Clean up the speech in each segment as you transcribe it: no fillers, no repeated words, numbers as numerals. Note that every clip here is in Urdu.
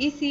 EC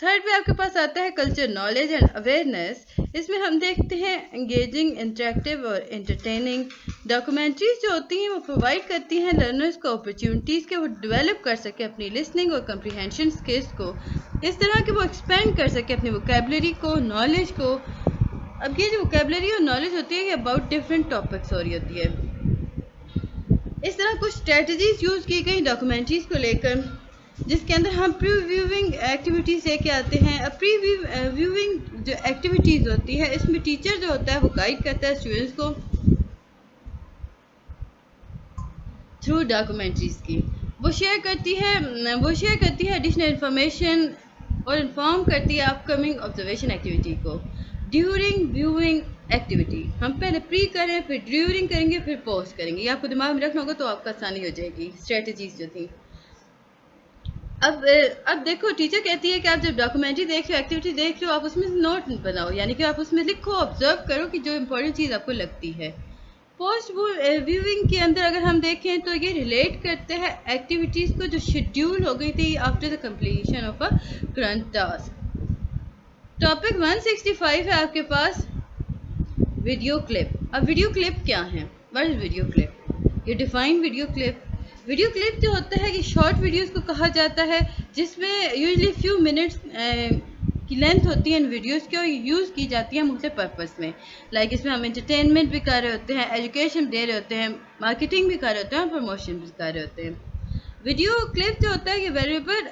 تھرڈ پہ آپ کے پاس آتا ہے کلچر نالج اینڈ اویئرنیس. اس میں ہم دیکھتے ہیں انگیجنگ، انٹریکٹیو اور انٹرٹیننگ ڈاکومنٹریز جو ہوتی ہیں وہ پرووائڈ کرتی ہیں لرنرز کو اپرچونیٹیز کہ وہ ڈیولپ کر سکے اپنی لسننگ اور کمپریہنشن اسکلس کو، اس طرح کہ وہ ایکسپینڈ کر سکے اپنی ووکیبلری کو، نالج کو. اب یہ جو ووکیبلری اور نالج ہوتی ہے یہ اباؤٹ ڈفرینٹ ٹاپکس ہو رہی ہوتی ہے. اس طرح کچھ اسٹریٹجیز یوز کی گئی ڈاکومنٹریز کو لے کر، جس کے اندر ہم پری ویونگ ایکٹیویٹیز لے کے آتے ہیں. اب پری ویونگ جو ایکٹیویٹیز ہوتی ہے اس میں ٹیچر جو ہوتا ہے وہ گائیڈ کرتا ہے اسٹوڈنٹس کو تھرو ڈاکومنٹریز کی. وہ شیئر کرتی ہے ایڈیشنل انفارمیشن اور انفارم کرتی ہے اپ کمنگ آبزرویشن ایکٹیویٹی کو. ڈیورنگ ویونگ ایکٹیویٹی ہم پہلے پری کریں، پھر ڈیورنگ کریں گے، پھر پوسٹ کریں گے. یہ آپ کو دماغ میں رکھنا ہوگا تو آپ کا آسانی ہو جائے گی. اسٹریٹجیز جو تھیں. اب دیکھو ٹیچر کہتی ہے کہ آپ جب ڈاکومنٹری دیکھ رہے ہو، ایکٹیویٹی دیکھ رہے ہو، آپ اس میں نوٹ بناؤ، یعنی کہ آپ اس میں لکھو، آبزرو کرو کہ جو امپورٹنٹ چیز آپ کو لگتی ہے. پوسٹ ویونگ کے اندر اگر ہم دیکھیں تو یہ ریلیٹ کرتے ہیں ایکٹیویٹیز کو جو شیڈیول ہو گئی تھی after the completion of a current task. Topic 165 ہے آپ کے پاس ویڈیو کلپ. اب ویڈیو کلپ کیا ہے؟ What is video clip? یہ define video clip. Video clip جو ہوتا ہے کہ شارٹ ویڈیوز کو کہا جاتا ہے جس میں یوزلی فیو منٹس کی لینتھ ہوتی ہے ان ویڈیوز کی، اور یوز کی جاتی ہے مختلف پرپس میں. لائک اس میں ہم انٹرٹینمنٹ بھی کر رہے ہوتے ہیں، ایجوکیشن دے رہے ہوتے ہیں، مارکیٹنگ بھی کر رہے ہوتے ہیں اور پروموشن بھی کر رہے ہوتے ہیں. ویڈیو کلپ جو ہوتا ہے یہ ویریبل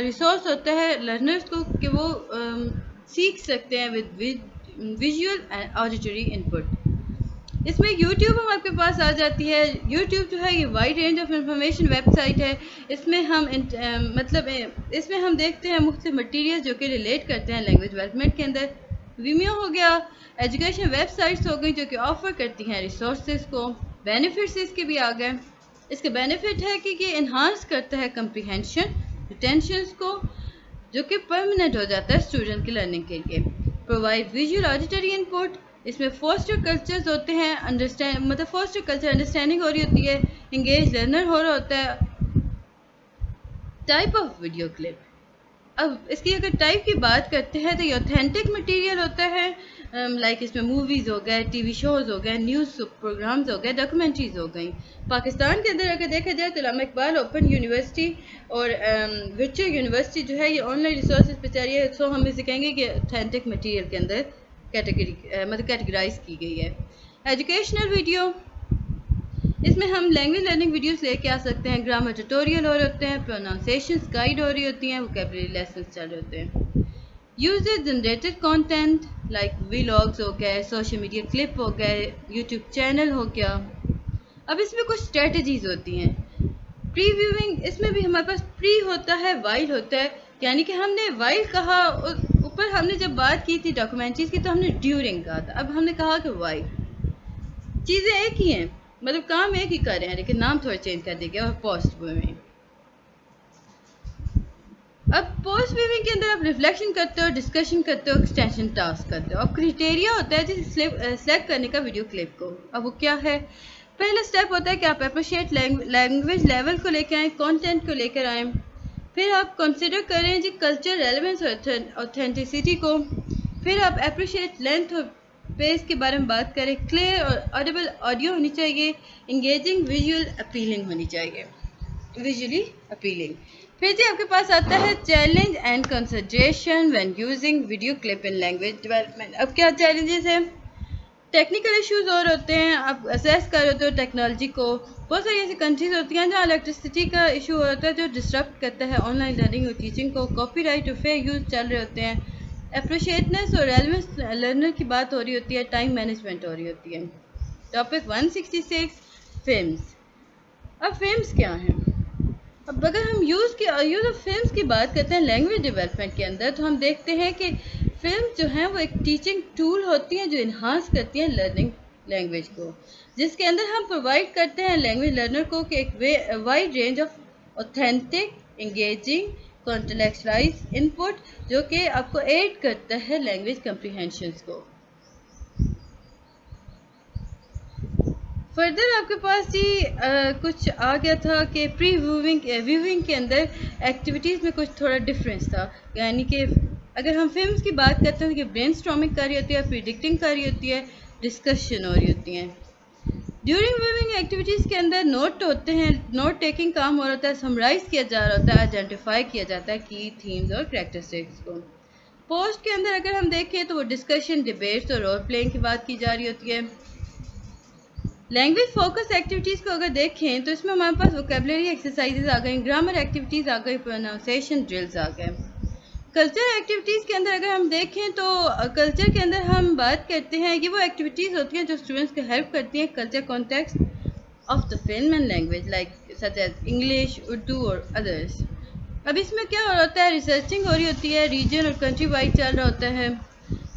ریسورس ہوتا ہے لرنرز کو کہ وہ سیکھ سکتے ہیں with visual and auditory input. اس میں یوٹیوب ہم آپ کے پاس آ جاتی ہے. یوٹیوب جو ہے یہ wide range of information website ہے. اس میں ہم دیکھتے ہیں مختلف مٹیریل جو کہ ریلیٹ کرتے ہیں لینگویج ڈیولپمنٹ کے اندر. ویمیو ہو گیا، ایجوکیشن ویب سائٹس ہو گئی جو کہ آفر کرتی ہیں ریسورسز کو. بینیفٹس اس کے بھی آ گئے. اس کے بینیفٹ ہے کہ یہ انہانس کرتا ہے کمپریہنشن ریٹینشنس کو، جو کہ پرماننٹ ہو جاتا ہے اسٹوڈنٹ کی لرننگ کے لیے. Provide visual auditory input. اس میں فوسٹر کلچرز ہوتے ہیں، فوسٹر کلچر انڈرسٹینڈنگ ہو رہی ہوتی ہے، انگیج لرنر ہو رہا ہوتا ہے. Type of video clip. اب اس کی اگر ٹائپ کی بات کرتے ہیں تو یہ اوتھینٹک مٹیریل ہوتا ہے. لائک اس میں موویز ہو گئے، ٹی وی شوز ہو گئے، نیوز پروگرامز ہو گئے، ڈاکومنٹریز ہو گئیں. پاکستان کے اندر اگر دیکھا جائے تو علامہ اقبال اوپن یونیورسٹی اور ورچوئل یونیورسٹی جو ہے یہ آن لائن ریسورسز پہ چل رہی ہے. سو ہم اسے کہیں گے کہ اوتھینٹک مٹیریل کے اندر کیٹیگرائز کی گئی ہے. Educational video. اس میں ہم لینگویج لرننگ ویڈیوز لے کے آ سکتے ہیں. گرامر ٹیوٹوریل ہو رہے ہوتے ہیں، پروناؤنسیشنز گائیڈ ہو رہی ہوتی ہیں، ووکیبلری لیسنز چل رہے ہوتے ہیں. User generated content like vlogs ہو گئے، سوشل میڈیا کلپ ہو گئے، یوٹیوب چینل ہو گیا. اب اس میں کچھ اسٹریٹجیز ہوتی ہیں. پری ویونگ. اس میں بھی ہمارے پاس پری ہوتا ہے، وائل ہوتا ہے، یعنی کہ ہم نے وائل کہا، اوپر ہم نے جب بات کی تھی ڈاکومنٹریز کی تو ہم نے ڈیورنگ کہا تھا. اب ہم نے کہا کہ وائل. چیزیں ایک ہی ہیں، مطلب کام ایک ہی کر رہے ہیں لیکن نام تھوڑا چینج کر دیا گیا. اور پوسٹ ویونگ. اب پوسٹ ویونگ کے اندر آپ ریفلیکشن کرتے ہو، ڈسکشن کرتے ہو، ایکسٹینشن ٹاسک کرتے ہو. اب کریٹیریا ہوتا ہے جسے سلیکٹ کرنے کا ویڈیو کلپ کو. اب وہ کیا ہے؟ پہلا سٹیپ ہوتا ہے کہ آپ اپریشیٹ لینگویج لیول کو لے کے آئیں، کانٹینٹ کو لے کر آئیں. پھر آپ کنسیڈر کریں جی کلچر ریلیونس اور اوتھینٹسٹی کو. پھر آپ اپریشیٹ لینتھ اور پیس کے بارے میں بات کریں. کلیئر اور آڈیبل آڈیو ہونی چاہیے. انگیجنگ ویژول اپیلنگ ہونی چاہیے. Visually appealing. پھر جی آپ کے پاس آتا ہے challenge and consideration when using video clip in language development. اب کیا چیلنجز ہیں؟ ٹیکنیکل ایشوز اور ہوتے ہیں، آپ اسیس کر رہے ہوتے ہو ٹیکنالوجی کو. بہت ساری ایسی کنٹریز ہوتی ہیں جہاں الیکٹرسٹی کا ایشو ہوتا ہے جو ڈسٹرپٹ کرتا ہے آن لائن لرننگ اور ٹیچنگ کو. کاپی رائٹ اور فیئر یوز چل رہے ہوتے ہیں. اپریشیٹنس اور ریلیونس لرنر کی بات ہو رہی ہوتی ہے. ٹائم مینجمنٹ ہو رہی ہوتی ہے. Topic 166 films. اب فلمز کیا ہیں؟ اب اگر ہم یوز آف فلمز کی بات کرتے ہیں لینگویج ڈیولپمنٹ کے اندر تو ہم دیکھتے ہیں کہ فلم جو ہیں وہ ایک ٹیچنگ ٹول ہوتی ہیں جو انہانس کرتی ہیں لرننگ لینگویج کو، جس کے اندر ہم پرووائڈ کرتے ہیں لینگویج لرنر کو کہ ایک wide range of authentic engaging contextualised input جو کہ آپ کو ایڈ کرتا ہے لینگویج کمپریہنشنس کو. فردر آپ کے پاس کچھ آ گیا تھا کہ پری ویونگ کے اندر ایکٹیویٹیز میں کچھ تھوڑا ڈفرینس تھا، یعنی کہ اگر ہم فلمز کی بات کرتے ہیں کہ برین اسٹارمنگ کر رہی ہوتی ہے, پریڈکٹنگ کر رہی ہوتی ہے, ڈسکشن ہو رہی ہوتی ہیں. ڈیورنگ ویونگ ایکٹیویٹیز کے اندر نوٹ ہوتے ہیں, نوٹ ٹیکنگ کام ہو رہا ہوتا ہے, سمرائز کیا جا رہا ہوتا ہے, آئیڈینٹیفائی کیا جاتا ہے کی تھیمز اور کریکٹرسٹکس کو. پوسٹ کے اندر اگر ہم دیکھیں تو وہ ڈسکشن, ڈیبیٹس اور رول پلینگ کی بات کی جا رہی ہوتی ہے. لینگویج فوکس ایکٹیویٹیز کو اگر دیکھیں تو اس میں ہمارے پاس ووکیبلری ایکسرسائزز آ گئی, گرامر ایکٹیویٹیز آ گئی, پروناؤنسیشن ڈرلز آ گئے. کلچر ایکٹیویٹیز کے اندر اگر ہم دیکھیں تو کلچر کے اندر ہم بات کرتے ہیں, یہ وہ ایکٹیویٹیز ہوتی ہیں جو اسٹوڈنٹس کو ہیلپ کرتی ہیں culture context of the film and language like such as English, Urdu اور ادرس. اب اس میں کیا ہو رہا ہوتا ہے, ریسرچنگ ہو رہی ہوتی ہے, ریجن اور کنٹری وائڈ چل رہا ہوتا ہے.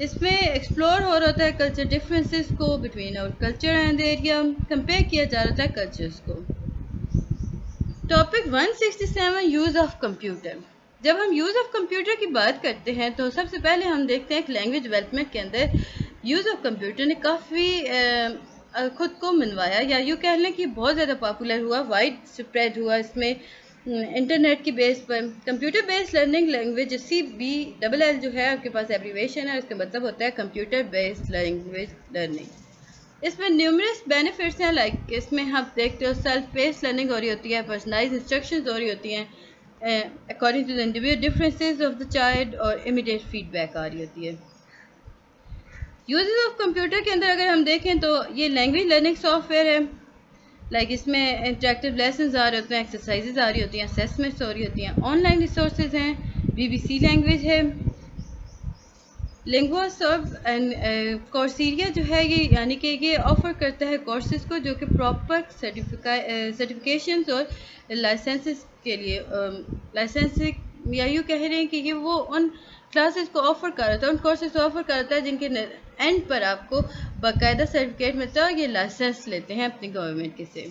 اس میں ایکسپلور ہو رہا ہوتا ہے کلچر ڈفرینسز کو between our culture and area, compare کیا جا رہا ہوتا ہے کلچرز کو. Topic 167 use of computer. جب ہم یوز آف کمپیوٹر کی بات کرتے ہیں تو سب سے پہلے ہم دیکھتے ہیں کہ لینگویج ڈیولپمنٹ کے اندر یوز آف کمپیوٹر نے کافی خود کو منوایا, یا یوں کہہ لیں کہ بہت زیادہ پاپولر ہوا, وائڈ اسپریڈ ہوا. اس میں انٹرنیٹ کی بیس پر کمپیوٹر بیس لرننگ لینگویج, CBLL جو ہے آپ کے پاس ایبریویشن ہے, اس کا مطلب ہوتا ہے کمپیوٹر بیس لینگویج لرننگ. اس میں نیومرس بینیفٹس ہیں, لائک اس میں ہم دیکھتے ہو سیلف بیس لرننگ ہو رہی ہوتی ہے, پرسنلائز انسٹرکشنز ہو رہی ہوتی ہیں according to the individual differences of the child, اور امیڈیٹ فیڈ بیک آ رہی ہوتی ہے. یوزز آف کمپیوٹر کے اندر اگر ہم دیکھیں تو یہ لینگویج لرننگ سافٹ ویئر ہے, لائک اس میں انٹریکٹیو لیسنز آ رہے ہوتے ہیں, ایکسرسائزز آ رہی ہوتی ہیں, اسیسمنٹس ہو رہی ہوتی ہیں, آن لائن ریسورسز ہیں, BBC لینگویج ہے, لنگوا سرو اینڈ کورسیریا جو ہے یہ یعنی کہ یہ آفر کرتا ہے کورسز کو جو کہ پراپر سرٹیفکیشنز اور لائسنسز کے لیے, لائسنسنگ یا یوں کہہ رہے ہیں کہ یہ وہ ان کلاسز کو آفر کر رہا تھا, ان کورسز کو آفر کر رہا ہے جن کے اینڈ پر آپ کو باقاعدہ سرٹیفکیٹ ملتا ہے اور یہ لائسنس لیتے ہیں اپنی گورنمنٹ کے سے.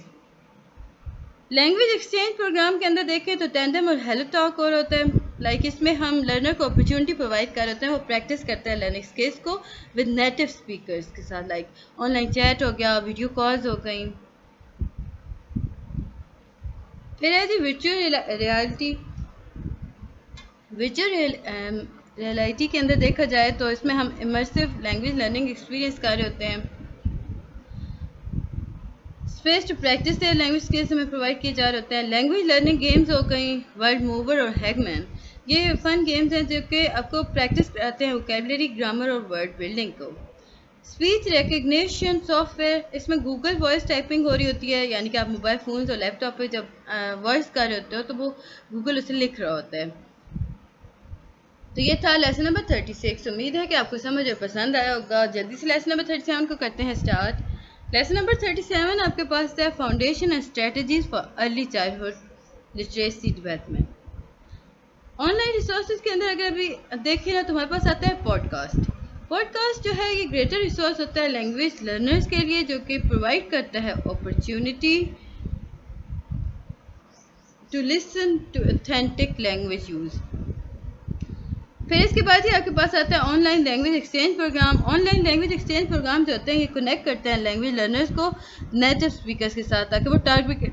لینگویج ایکسچینج پروگرام کے اندر دیکھیں تو ٹینڈم اور ہیلو ٹاک اور ہوتا ہے, لائک اس میں ہم لرنر کو اپرچونٹی پرووائڈ کر رہتے ہیں, وہ پریکٹس کرتا ہے لرننگ اسکلز کو ود نیٹو اسپیکرز کے ساتھ, لائک آن لائن چیٹ ہو گیا, ویڈیو کالز ہو گئیں. پھر ہے جی ورچوئل ریالٹی. ورچوئل ریالٹی کے اندر دیکھا جائے تو اس میں ہم امرسیو لینگویج لرننگ ایکسپیرینس کر رہے ہوتے ہیں. اسپیس ٹو پریکٹس ہے, لینگویج اسکلس ہمیں پرووائڈ کیے جا رہے ہوتے ہیں. لینگویج لرننگ گیمز ہو گئیں, ورڈ موور اور ہیگ مین, یہ فن گیمز ہیں جو کہ آپ کو پریکٹس کراتے ہیں ووکیبلری, گرامر اور ورڈ بلڈنگ کو. اسپیچ ریکگنیشن سافٹ ویئر, اس میں گوگل وائس ٹائپنگ ہو رہی ہوتی ہے, یعنی کہ آپ موبائل فونز اور لیپ ٹاپ پہ جب وائس کر رہے ہوتے ہو تو وہ گوگل اسے لکھ رہا ہوتا ہے. تو یہ تھا لیسن نمبر 36. امید ہے کہ آپ کو سمجھ اور پسند آیا ہوگا. جلدی سے لیسن نمبر 37 کو کرتے ہیں اسٹارٹ. لیسن نمبر 37 آپ کے پاس ہے foundation and strategies for early childhood literacy development. On line resources کے اندر اگر ابھی دیکھیں نا تو ہمارے پاس آتا ہے پوڈ کاسٹ. پوڈ کاسٹ جو ہے یہ گریٹر ریسورس ہوتا ہے لینگویج لرنرز کے لیے, جو کہ پرووائڈ کرتا ہے opportunity to listen to authentic language use. پھر اس کے بعد ہی آپ کے پاس آتا ہے online language exchange program. Online language exchange program جو ہوتے ہیں یہ کنیکٹ کرتے ہیں لینگویج لرنرز کو نیٹو اسپیکرز کے ساتھ, تاکہ وہ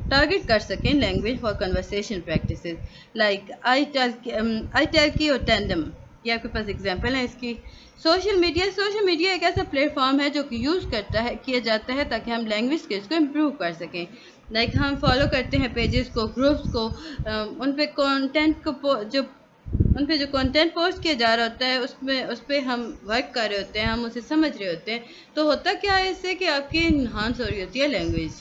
ٹارگیٹ کر سکیں language for conversation practices, like italki اور ٹینڈم, یہ آپ کے پاس ایگزامپل ہیں اس کی. سوشل میڈیا ایک ایسا پلیٹ فارم ہے جو کہ یوز کیا جاتا ہے تاکہ ہم لینگویج اسکلس کو امپروو کر سکیں. لائک ہم فالو کرتے ہیں پیجز کو, گروپس کو, ان پہ جو کنٹینٹ پوسٹ کیا جا رہا ہوتا ہے اس پہ ہم ورک کر رہے ہوتے ہیں, ہم اسے سمجھ رہے ہوتے ہیں. تو ہوتا کیا ہے اس سے کہ آپ کی انہانس ہو رہی ہوتی ہے لینگویج.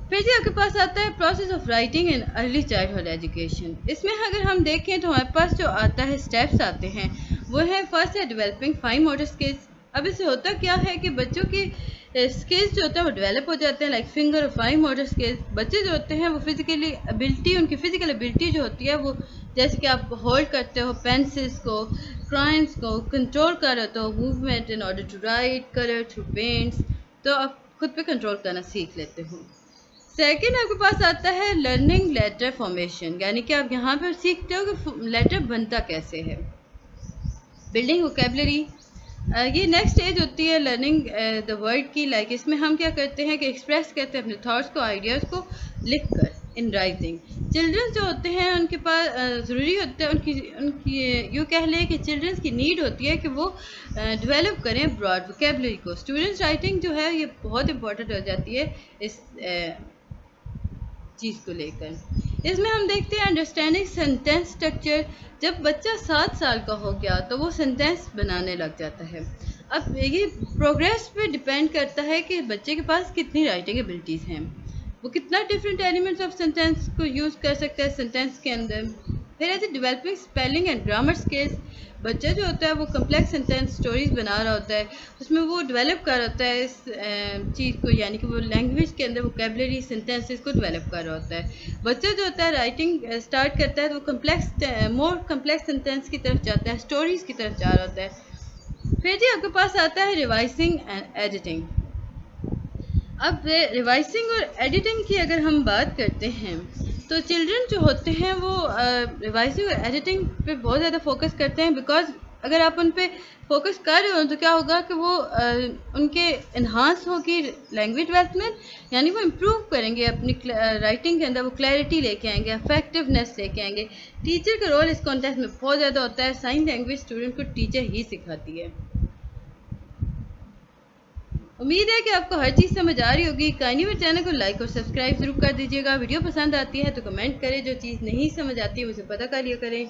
پھر جی آپ کے پاس آتا ہے process of writing in early childhood education. اس میں اگر ہم دیکھیں تو ہمارے پاس جو آتا ہے اسٹیپس آتے ہیں وہ ہے فرسٹ ہے ڈیولپنگ فائن موٹر اسکلس. اب اس سے ہوتا کیا ہے کہ بچوں کی اسکلس جو ہوتا ہے وہ ڈیولپ ہو جاتے ہیں, لائک فنگر اور فائن موٹر اسکلس. بچے جو ہوتے ہیں وہ فزیکلی ابلٹی, ان کی فزیکل ابلٹی جو ہوتی ہے وہ جیسے کہ آپ ہولڈ کرتے ہو پینسلس کو, کرائنس کو کنٹرول کر رہے ہو, movement in order to write, colour through paints, تو آپ خود پہ کنٹرول کرنا سیکھ لیتے ہو. سیکنڈ آپ کے پاس آتا ہے لرننگ لیٹر فارمیشن, یعنی کہ آپ یہاں پہ سیکھتے ہو کہ لیٹر بنتا کیسے ہے. بلڈنگ ووکیبلری, یہ نیکسٹ اسٹیج ہوتی ہے لرننگ دا ورڈ کی, لائک اس میں ہم کیا کرتے ہیں کہ ایکسپریس کرتے ہیں اپنے تھاٹس کو, آئیڈیاز کو لکھ کر. In writing. چلڈرنس جو ہوتے ہیں ان کے پاس ضروری ہوتا ہے ان کی یوں کہہ لیں کہ چلڈرنس کی نیڈ ہوتی ہے کہ وہ ڈیولپ کریں براڈ ووکیبلری کو. اسٹوڈنٹس رائٹنگ جو ہے یہ بہت امپورٹنٹ ہو جاتی ہے اس چیز کو لے کر. اس میں ہم دیکھتے ہیں انڈرسٹینڈنگ سینٹینس اسٹرکچر. جب بچہ 7 سال کا ہو گیا تو وہ سینٹینس بنانے لگ جاتا ہے. اب یہ پروگریس پہ ڈپینڈ کرتا ہے کہ بچے کے پاس کتنی رائٹنگ ایبلٹیز ہیں، وہ کتنا ڈفرینٹ ایلیمنٹس آف سینٹینس کو یوز کر سکتا ہے سینٹینس کے اندر. پھر ایسے developing spelling and grammar skills. بچہ جو ہوتا ہے وہ کمپلیکس سینٹینس اسٹوریز بنا رہا ہوتا ہے، اس میں وہ ڈیولپ کر رہا ہوتا ہے اس چیز کو، یعنی کہ وہ لینگویج کے اندر ووکیبلری سینٹینسز کو ڈیولپ کر رہا ہوتا ہے. بچہ جو ہوتا ہے رائٹنگ اسٹارٹ کرتا ہے تو وہ مور کمپلیکس سینٹینس کی طرف جاتا ہے، اسٹوریز کی طرف جا رہا ہوتا ہے. پھر جی آپ کے پاس آتا ہے ریوائزنگ اینڈ ایڈیٹنگ. اب ریوائزنگ اور ایڈیٹنگ کی اگر ہم بات کرتے ہیں تو چلڈرن جو ہوتے ہیں وہ ریوائزنگ اور ایڈیٹنگ پہ بہت زیادہ فوکس کرتے ہیں، بیکاز اگر آپ ان پہ فوکس کر رہے ہو تو کیا ہوگا کہ وہ ان کے انہانس ہوگی لینگویج ڈیولپمنٹ، یعنی وہ امپروو کریں گے اپنی رائٹنگ کے اندر، وہ کلیئرٹی لے کے آئیں گے، افیکٹونیس لے کے آئیں گے. ٹیچر کا رول اس کانٹیکسٹ میں بہت زیادہ ہوتا ہے. سائن لینگویج اسٹوڈنٹ کو ٹیچر ہی سکھاتی ہے. امید ہے کہ آپ کو ہر چیز سمجھ آ رہی ہوگی. کائنڈلی میرے چینل کو لائک اور سبسکرائب ضرور کر دیجیے گا. ویڈیو پسند آتی ہے تو کمنٹ کریں، جو چیز نہیں سمجھ آتی ہے مجھے پتہ کر لیا کریں.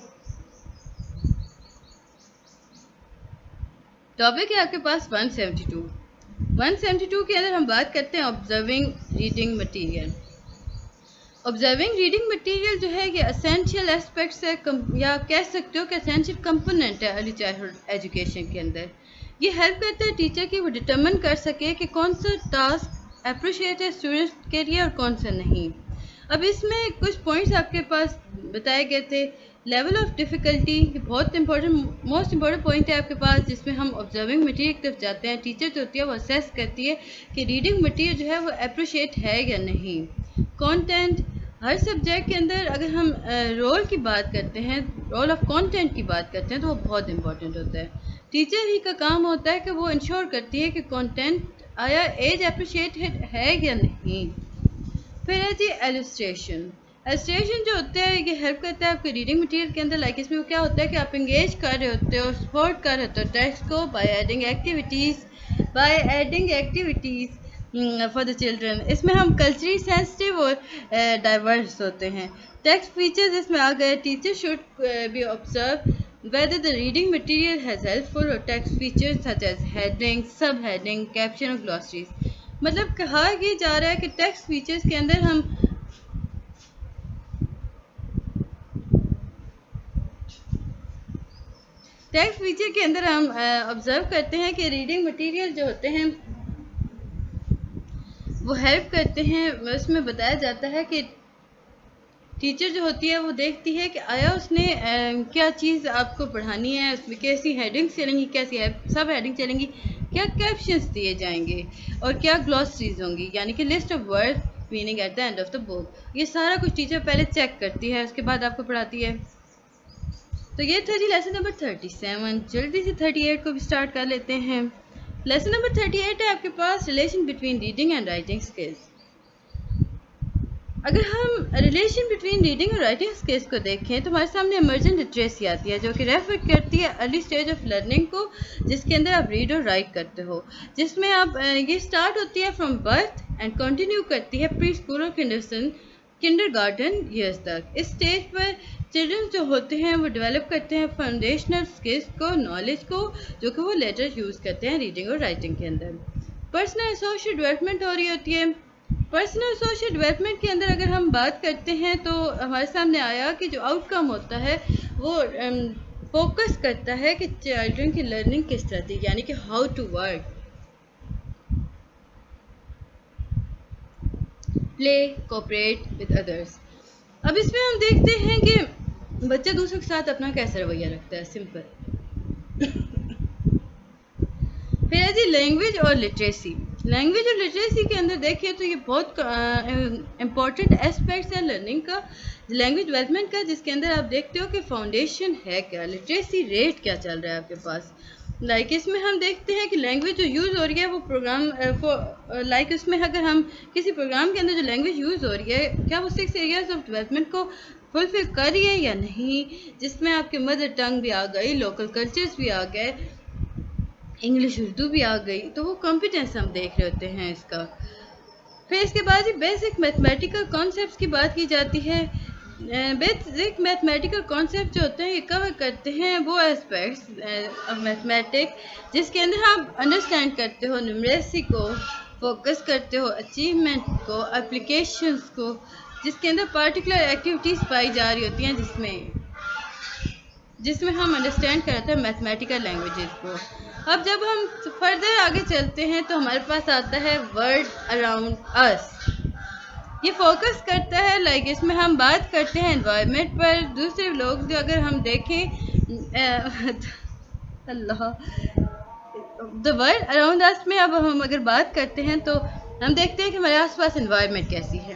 ٹاپک ہے آپ کے پاس 172. 172 کے اندر ہم بات کرتے ہیں observing reading material. Observing reading material جو ہے یہ اسینشیل اسپیکٹس ہے، یا کہہ سکتے ہو کہ اسینشیل کمپوننٹ ہے ارلی چائلڈہڈ ایجوکیشن کے اندر. یہ ہیلپ کرتا ہے ٹیچر کی وہ ڈٹرمن کر سکے کہ کون سا ٹاسک اپریشیٹ ہے اسٹوڈنٹس کے لیے اور کون سا نہیں. اب اس میں کچھ پوائنٹس آپ کے پاس بتائے گئے تھے. لیول آف ڈیفیکلٹی یہ بہت موسٹ امپورٹنٹ پوائنٹ ہے آپ کے پاس، جس میں ہم آبزرونگ مٹیریل کی طرف جاتے ہیں. ٹیچر جو ہوتی ہے وہ اسیس کرتی ہے کہ ریڈنگ مٹیریل جو ہے وہ اپریشیٹ ہے یا نہیں. کانٹینٹ ہر سبجیکٹ کے اندر اگر ہم رول کی بات کرتے ہیں، رول آف کانٹینٹ کی بات کرتے ہیں تو وہ بہت امپورٹنٹ ہوتا ہے. ٹیچر ہی کا کام ہوتا ہے کہ وہ انشور کرتی ہے کہ کانٹینٹ آیا ایج اپریشیٹڈ ہے یا نہیں. پھر ہے جی ایلسٹریشن. ایلسٹریشن جو ہوتا ہے یہ ہیلپ کرتا ہے آپ کے ریڈنگ مٹیریل کے اندر. لائک اس میں کیا ہوتا ہے کہ آپ انگیج کر رہے ہوتے ہو، سپورٹ کر رہے ہوتے ہو ٹیکسٹ کو by adding activities for the children. اس میں ہم کلچرلی سینسٹیو اور ڈائیورس ہوتے ہیں. ٹیکسٹ فیچرز اس میں آ گئے. Teacher should be observe whether the reading material has helpful or text features such as heading, sub-heading, caption اور glossaries. مطلب کہا یہ جا رہا ہے کہ ٹیکسٹ فیچرز کے اندر ہم آبزرو کرتے ہیں کہ ریڈنگ مٹیریل جو ہوتے ہیں وہ ہیلپ کرتے ہیں. اس میں بتایا جاتا ہے کہ ٹیچر جو ہوتی ہے وہ دیکھتی ہے کہ آیا اس نے کیا چیز آپ کو پڑھانی ہے، اس میں کیسی ہیڈنگ چلیں گی، کیسی سب ہیڈنگ چلیں گی، کیا کیپشنس دیے جائیں گے اور کیا گلوسریز ہوں گی، یعنی کہ list of word meaning at the end of the book. یہ سارا کچھ ٹیچر پہلے چیک کرتی ہے، اس کے بعد آپ کو پڑھاتی ہے. تو یہ تھا جی لیسن نمبر 37. جلدی سے 38 کو بھی سٹارٹ کر لیتے ہیں. لیسن نمبر 38 ہے آپ کے پاس relation between reading and writing skills. اگر ہم ریلیشن بٹوین ریڈنگ اور رائٹنگ اسکلز کو دیکھیں تو ہمارے سامنے ایمرجنٹ لٹریسی آتی ہے، جو کہ ریفر کرتی ہے ارلی اسٹیج آف لرننگ کو، جس کے اندر آپ ریڈ اور رائٹ کرتے ہو، جس میں آپ یہ سٹارٹ ہوتی ہے فرام برتھ اینڈ کنٹینیو کرتی ہے پری اسکول اور کنڈر گارڈن ایئرس تک. اس اسٹیج پر چلڈرن جو ہوتے ہیں وہ ڈیولپ کرتے ہیں فاؤنڈیشنل اسکلز کو، نالج کو، جو کہ وہ لیٹر یوز کرتے ہیں ریڈنگ اور رائٹنگ کے اندر. پرسنل سوشل ڈیولپمنٹ ہو رہی ہوتی ہے. پرسنل سوشل ڈیولپمنٹ کے اندر اگر ہم بات کرتے ہیں تو ہمارے سامنے آیا کہ جو آؤٹ کم ہوتا ہے وہ فوکس کرتا ہے کہ چلڈرن کی لرننگ کس طرح تھی، یعنی کہ how to work, play, cooperate with others. اب اس میں ہم دیکھتے ہیں کہ بچہ دوسروں کے ساتھ اپنا کیسا رویہ رکھتا ہے. سمپل. پھر ہے جی لینگویج اور لٹریسی. لینگویج اور لٹریسی کے اندر دیکھیے تو یہ بہت امپورٹنٹ اسپیکٹس ہے لرننگ کا، لینگویج ڈیولپمنٹ کا، جس کے اندر آپ دیکھتے ہو کہ فاؤنڈیشن ہے کیا، لٹریسی ریٹ کیا چل رہا ہے آپ کے پاس. لائک اس میں ہم دیکھتے ہیں کہ لینگویج جو یوز ہو رہی ہے وہ پروگرام لائک اس میں اگر ہم کسی پروگرام کے اندر جو لینگویج یوز ہو رہی ہے کیا وہ 6 ایریاز آف ڈیولپمنٹ کو فلفل کر رہی ہے یا نہیں، جس میں آپ کے مدر ٹنگ بھی آ گئی، لوکل کلچرز بھی آ گئے، انگلش اردو بھی آ گئی، تو وہ کمپیٹنس ہم دیکھ رہے ہوتے ہیں اس کا۔ پھر اس کے بعد ہی بیسک میتھمیٹیکل کانسیپٹس کی بات کی جاتی ہے۔ بیسک میتھمیٹیکل کانسیپٹ جو ہوتے ہیں یہ کور کرتے ہیں وہ اسپیکٹس آف میتھمیٹک جس کے اندر آپ انڈرسٹینڈ کرتے ہو نیومریسی کو، فوکس کرتے ہو اچیومنٹ کو، اپلیکیشنس کو، جس کے اندر پارٹیکولر ایکٹیویٹیز پائی جا رہی ہوتی ہیں جس میں ہم انڈرسٹینڈ کرتے ہیں میتھمیٹیکل لینگویجز کو۔ اب جب ہم فردر آگے چلتے ہیں تو ہمارے پاس آتا ہے ورلڈ اراؤنڈ اس۔ یہ فوکس کرتا ہے لائک اس میں ہم بات کرتے ہیں انوائرمنٹ پر، دوسرے لوگ جو اگر ہم دیکھیں اللہ دا ورلڈ اراؤنڈ اس میں اب ہم اگر بات کرتے ہیں تو ہم دیکھتے ہیں کہ ہمارے آس پاس انوائرمنٹ کیسی ہے،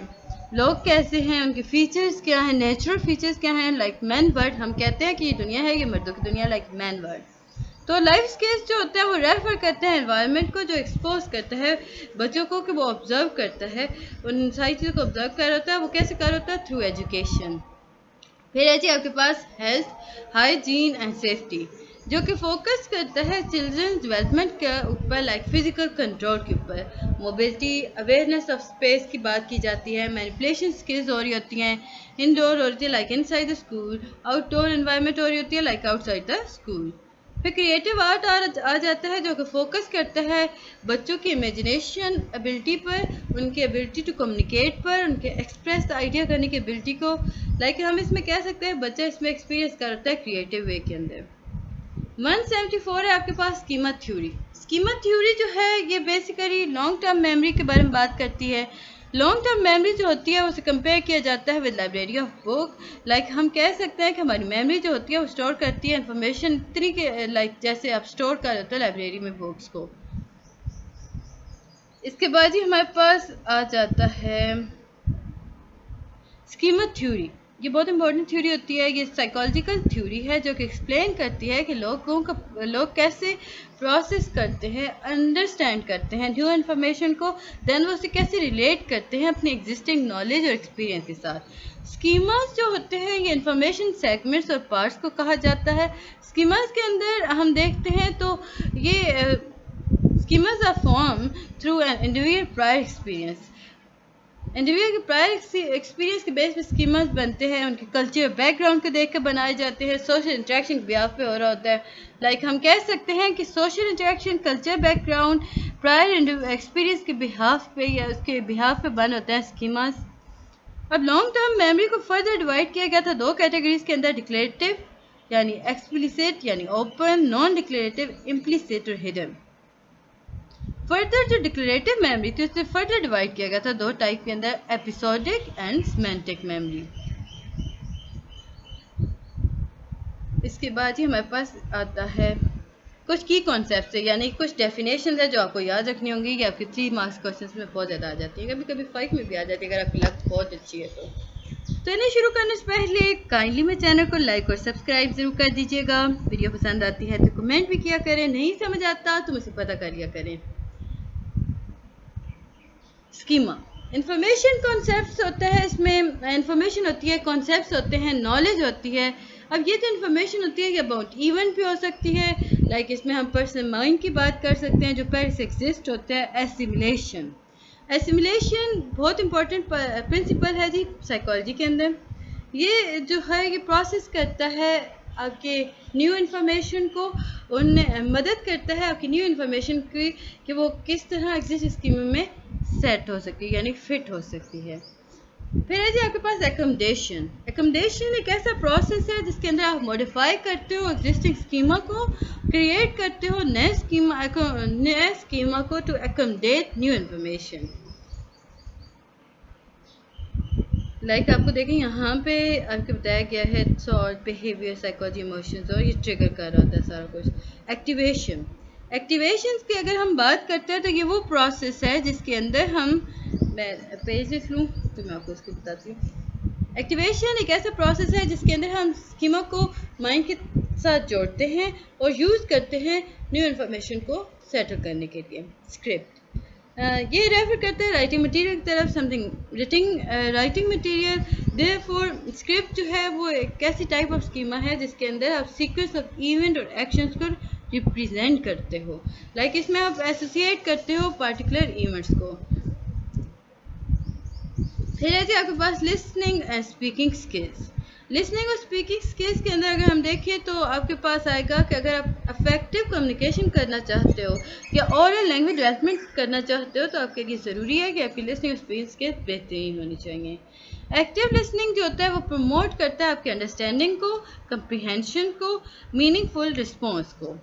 لوگ کیسے ہیں، ان کے فیچرز کیا ہیں، نیچرل فیچرز کیا ہیں، لائک مین ورلڈ ہم کہتے ہیں کہ یہ دنیا ہے، یہ مردوں کی دنیا، لائک مین ورلڈ۔ تو لائف اسکلز جو ہوتا ہے وہ ریفر کرتے ہیں انوائرمنٹ کو، جو ایکسپوز کرتا ہے بچوں کو کہ وہ آبزرو کرتا ہے، ان ساری چیزوں کو آبزرو کر رہا ہوتا ہے، وہ کیسے کر رہا ہوتا ہے؟ Through education. پھر ہے جی آپ کے پاس ہیلتھ، ہائیجین اینڈ سیفٹی، جو کہ فوکس کرتا ہے چلڈرن ڈیولپمنٹ کے اوپر، لائک فزیکل کنٹرول کے اوپر، موبلٹی، اویئرنیس آف اسپیس کی بات کی جاتی ہے، مینیپولیشن اسکلز ہو رہی ہوتی ہیں، انڈور ہو رہی ہے like inside the school, outdoor environment ہو رہی ہوتی ہے like outside the school. پھر کریٹیو آرٹ آ جاتا ہے جو کہ فوکس کرتا ہے بچوں کی امیجنیشن ایبلٹی پر، ان کی ایبلٹی ٹو کمیونیکیٹ پر، ان کے ایکسپریس آئیڈیا کرنے کی ایبلٹی کو، لائک ہم اس میں کہہ سکتے ہیں بچہ اس میں ایکسپیرینس کرتا ہے کریٹیو وے کے اندر۔ 174 ہے آپ کے پاس اسکیما تھیوری۔ اسکیما تھیوری جو ہے یہ بیسیکلی لانگ ٹرم میموری کے بارے میں بات کرتی ہے۔ لانگ ٹرم میموری جو ہوتی ہے اسے کمپیئر کیا جاتا ہے with library of book, like ہم کہہ سکتے ہیں کہ ہماری میموری جو ہوتی ہے وہ اسٹور کرتی ہے انفارمیشن اتنی کہ لائک جیسے آپ اسٹور کر دیتے ہو لائبریری میں بکس کو۔ اس کے بعد ہی ہمارے پاس آ جاتا ہے اسکیما تھیوری۔ یہ بہت امپورٹنٹ تھیوری ہوتی ہے، یہ سائیکالوجیکل تھیوری ہے جو کہ ایکسپلین کرتی ہے کہ لوگ کیسے پروسیس کرتے ہیں، انڈرسٹینڈ کرتے ہیں نیو انفارمیشن کو، دین وہ اسے کیسے ریلیٹ کرتے ہیں اپنی ایگزسٹنگ نالج اور ایکسپیرینس کے ساتھ۔ اسکیماز جو ہوتے ہیں یہ انفارمیشن سیگمنٹس اور پارٹس کو کہا جاتا ہے۔ اسکیماز کے اندر ہم دیکھتے ہیں تو یہ schemas are form through an individual prior experience. Individual کے پرائر ایکسپیرینس کے بیس پہ اسکیماز بنتے ہیں، ان کے کلچر بیک گراؤنڈ کو دیکھ کر بنائے جاتے ہیں، سوشل انٹریکشن کے بیاف پہ ہو رہا ہوتا ہے، لائک ہم کہہ سکتے ہیں کہ social interaction, culture back ground, prior experience کے بیہاف پہ یا اس کے بیہاف پہ بن ہوتے ہیں اسکیماز۔ اب لانگ ٹرم میموری کو فردر ڈیوائڈ کیا گیا تھا دو کیٹیگریز کے اندر، ڈکلیریٹو یعنی ایکسپلیسٹ یعنی اوپن، نان ڈکلیریٹو امپلیسٹ اور ہڈن۔ فردر جو ڈکلیریٹو میموری تھی اسے فردر ڈیوائڈ کیا گیا تھا دو ٹائپ کے اندر، ایپیسوڈک اینڈ سیمینٹک میموری۔ اس کے بعد ہی ہمارے پاس آتا ہے کچھ کی کانسیپٹس ہے، یعنی کچھ ڈیفینیشنز ہے جو آپ کو یاد رکھنی ہوں گی، یہ آپ کے 3 مارکس کوشچنس میں بہت زیادہ آ جاتی ہیں، کبھی کبھی 5 میں بھی آ جاتی ہے اگر آپ کی لک بہت اچھی ہے تو انہیں شروع کرنے سے پہلے کائنڈلی میں چینل کو لائک اور سبسکرائب ضرور کر دیجیے گا، ویڈیو پسند آتی ہے تو کمنٹ بھی کیا کریں، نہیں سمجھ آتا تو مجھ سے پتہ کر لیا کریں۔ اسکیما انفارمیشن کانسیپٹس ہوتا ہے، اس میں انفارمیشن ہوتی ہے، کانسیپٹس ہوتے ہیں، نالج ہوتی ہے۔ اب یہ جو انفارمیشن ہوتی ہے یہ اباؤٹ ایونٹ بھی ہو سکتی ہے، لائک اس میں ہم پرسنل مائنڈ کی بات کر سکتے ہیں جو پہلے سے ایگزسٹ ہوتا ہے۔ ایسیملیشن بہت امپورٹنٹ پرنسپل ہے جی سائیکالوجی کے اندر، یہ جو ہے یہ پروسیس کرتا ہے آپ کے نیو انفارمیشن کو، مدد کرتا ہے آپ کی نیو انفارمیشن کی کہ وہ کس طرح ایگزسٹ اسکیم میں سیٹ ہو سکتی ہے یعنی فٹ ہو سکتی ہے۔ پھر ہے جی آپ کے پاس ایکومڈیشن ایک ایسا پروسیس ہے جس کے اندر آپ موڈیفائی کرتے ہو ایگزسٹنگ اسکیما کو، کریٹ کرتے ہو نئے اسکیما کو ٹو ایکومڈیٹ نیو انفارمیشن۔ لائک آپ کو دیکھیں یہاں پہ آپ کو بتایا گیا ہے تھاٹ، بیہیویئر، سائیکالوجی، ایموشنز، اور یہ ٹریگر کر رہا ہوتا ہے سارا کچھ۔ ایکٹیویشنز کی اگر ہم بات کرتے ہیں تو یہ وہ پروسیس ہے جس کے اندر میں پیج لکھ لوں تو میں آپ کو اس کو بتاتی ہوں۔ ایکٹیویشن ایک ایسا پروسیس ہے جس کے اندر ہم اسکیما کو مائنڈ کے ساتھ جوڑتے ہیں اور یوز کرتے ہیں نیو انفارمیشن کو سیٹل کرنے کے لیے. اسکرپٹ یہ ریفر کرتے ہیں رائٹنگ مٹیریل کی طرف. رائٹنگ مٹیریل دیر فور اسکرپٹ جو ہے وہ ایک ایسی ٹائپ آف اسکیما ہے جس کے اندر آپ سیکوینس آف ایونٹ اور ایکشنس کو ریپریزینٹ کرتے ہو. اس میں آپ ایسوسیٹ کرتے ہو پارٹیکولر ایونٹس کو. پھر ہے جی آپ کے پاس listening and speaking skills. Listening اور اسپیکنگ اسکلس کے اندر اگر ہم دیکھیں تو آپ کے پاس آئے گا کہ اگر آپ افیکٹو کمیونیکیشن کرنا چاہتے ہو یا اورل لینگویج ڈیولپمنٹ کرنا چاہتے ہو تو آپ کے لیے ضروری ہے کہ آپ کی لسننگ اور اسپیکنگ اسکلس بہترین ہونی چاہیے. ایکٹیو لسننگ جو ہوتا ہے وہ پروموٹ کرتا ہے آپ کے انڈرسٹینڈنگ کو، کمپریہینشن کو، میننگ فل رسپانس کو.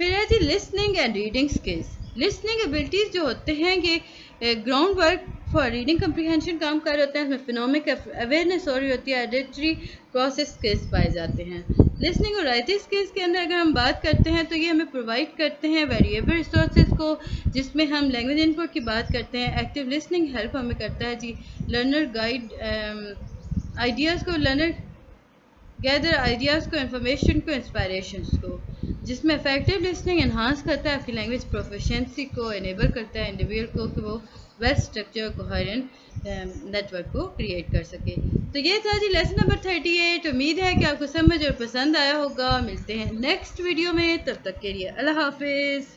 پھر ہے جی listening and reading skills. Listening abilities جو ہوتے ہیں یہ ground work for reading comprehension کام کر رہے ہوتے ہیں. اس میں فنومک اویئرنیس ہو رہی ہوتی ہے، آئیڈینٹی پروسیس اسکلس پائے جاتے ہیں. لسننگ اور رائٹنگ اسکلس کے اندر اگر ہم بات کرتے ہیں تو یہ ہمیں پرووائڈ کرتے ہیں ویریبل ریسورسز کو جس میں ہم لینگویج ان پٹ کی بات کرتے ہیں. ایکٹیو لسننگ ہیلپ ہمیں کرتا ہے جی لرنر گائیڈ آئیڈیاز کو، لرنر گیدر آئیڈیاز کو، انفارمیشن کو، انسپائریشنس کو، جس میں افیکٹو لسننگ انہانس کرتا ہے آپ کی لینگویج پروفیشنسی کو، انیبل کرتا ہے انڈیویجول کو کہ وہ well structure coherent network کو کریٹ کر سکے. تو یہ تھا جی لیسن نمبر 38. امید ہے کہ آپ کو سمجھ اور پسند آیا ہوگا. ملتے ہیں نیکسٹ ویڈیو میں، تب تک کے لیے اللہ حافظ.